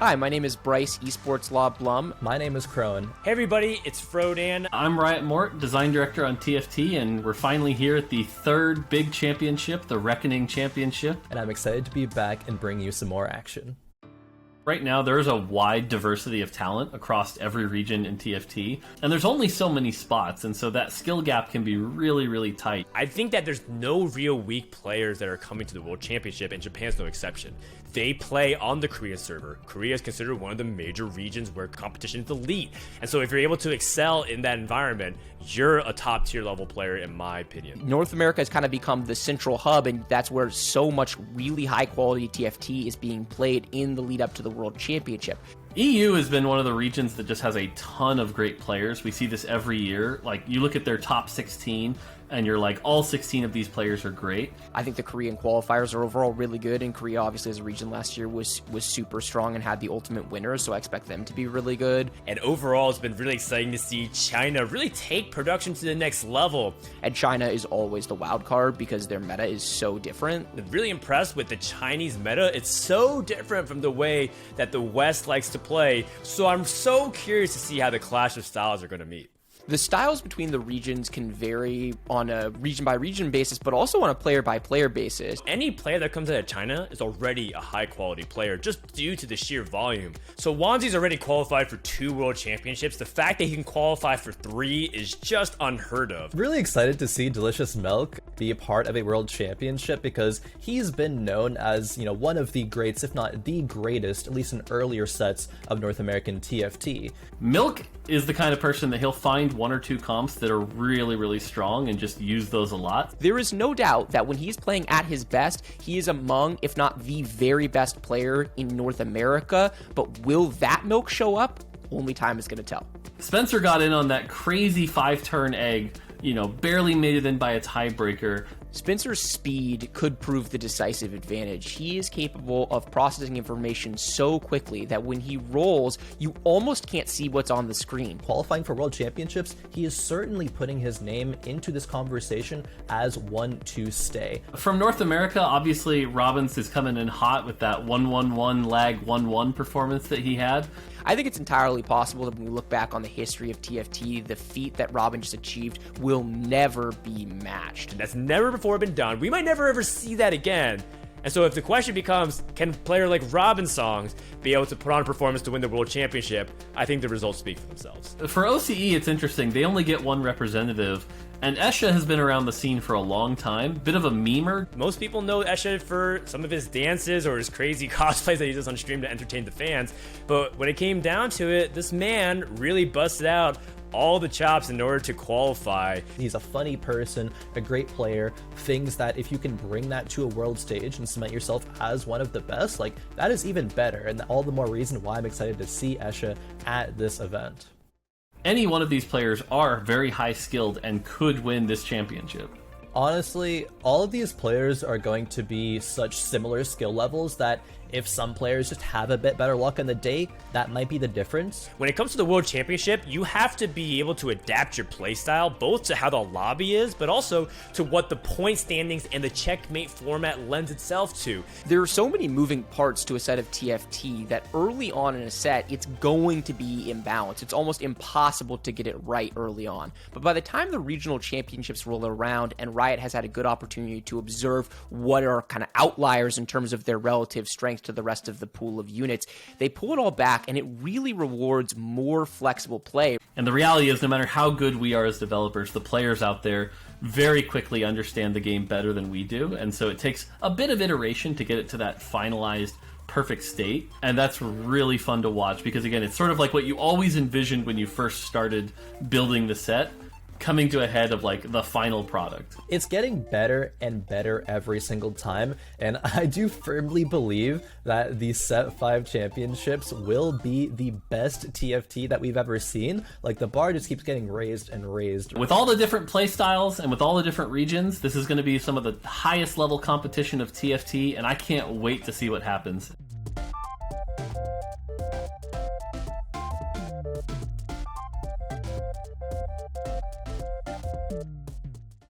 Hi, my name is Bryce, Esports Law Blum. My name is Crone. Hey everybody, it's Frodan. I'm Riot Mort, design director on TFT, and we're finally here at the third big championship, the Reckoning Championship. And I'm excited to be back and bring you some more action. Right now, there's a wide diversity of talent across every region in TFT, and there's only so many spots, and so that skill gap can be really, really tight. I think that there's no real weak players that are coming to the World Championship, and Japan's no exception. They play on the Korean server. Korea is considered one of the major regions where competition is elite, and so if you're able to excel in that environment, you're a top tier level player in my opinion. North America has kind of become the central hub, and that's where so much really high quality TFT is being played in the lead up to the World Championship. EU has been one of the regions that just has a ton of great players. We see this every year. Like, you look at their top 16, and you're like, all 16 of these players are great. I think the Korean qualifiers are overall really good, and Korea, obviously, as a region last year, was super strong and had the ultimate winners, so I expect them to be really good. And overall, it's been really exciting to see China really take production to the next level. And China is always the wild card because their meta is so different. I'm really impressed with the Chinese meta. It's so different from the way that the West likes to play, so I'm so curious to see how the clash of styles are going to meet. The styles between the regions can vary on a region-by-region basis, but also on a player-by-player basis. Any player that comes out of China is already a high-quality player, just due to the sheer volume. So Wanzi's already qualified for 2 World Championships. The fact that he can qualify for 3 is just unheard of. Really excited to see Delicious Milk be a part of a World Championship because he's been known as, one of the greats, if not the greatest, at least in earlier sets of North American TFT. Milk is the kind of person that he'll find 1 or 2 comps that are really, really strong and just use those a lot. There is no doubt that when he's playing at his best, he is among, if not the very best player in North America. But will that Milk show up? Only time is going to tell. Spencer got in on that crazy 5-turn egg, barely made it in by a tiebreaker. Spencer's speed could prove the decisive advantage. He is capable of processing information so quickly that when he rolls, you almost can't see what's on the screen. Qualifying for World Championships, he is certainly putting his name into this conversation as one to stay. From North America, obviously, Robbins is coming in hot with that 1-1-1 lag 1-1 performance that he had. I think it's entirely possible that when we look back on the history of TFT, the feat that Robin just achieved will never be matched. That's never before been done. We might never ever see that again. And so if the question becomes, can a player like Robin Songs be able to put on a performance to win the World Championship, I think the results speak for themselves. For OCE, it's interesting. They only get 1 representative, and Esha has been around the scene for a long time. Bit of a memer. Most people know Esha for some of his dances or his crazy cosplays that he does on stream to entertain the fans. But when it came down to it, this man really busted out all the chops in order to qualify. He's a funny person, a great player, things that if you can bring that to a world stage and cement yourself as one of the best, that is even better, and all the more reason why I'm excited to see Esha at this event. Any one of these players are very high skilled and could win this championship. Honestly, all of these players are going to be such similar skill levels that if some players just have a bit better luck on the day, that might be the difference. When it comes to the World Championship, you have to be able to adapt your playstyle, both to how the lobby is, but also to what the point standings and the checkmate format lends itself to. There are so many moving parts to a set of TFT that early on in a set, it's going to be imbalanced. It's almost impossible to get it right early on. But by the time the regional championships roll around and Riot has had a good opportunity to observe what are kind of outliers in terms of their relative strength to the rest of the pool of units, they pull it all back and it really rewards more flexible play. And the reality is, no matter how good we are as developers, the players out there very quickly understand the game better than we do, and so it takes a bit of iteration to get it to that finalized perfect state, and that's really fun to watch because, again, it's sort of like what you always envisioned when you first started building the set coming to a head of the final product. It's getting better and better every single time, and I do firmly believe that the Set 5 championships will be the best TFT that we've ever seen. The bar just keeps getting raised and raised. With all the different play styles and with all the different regions, this is going to be some of the highest level competition of TFT, and I can't wait to see what happens.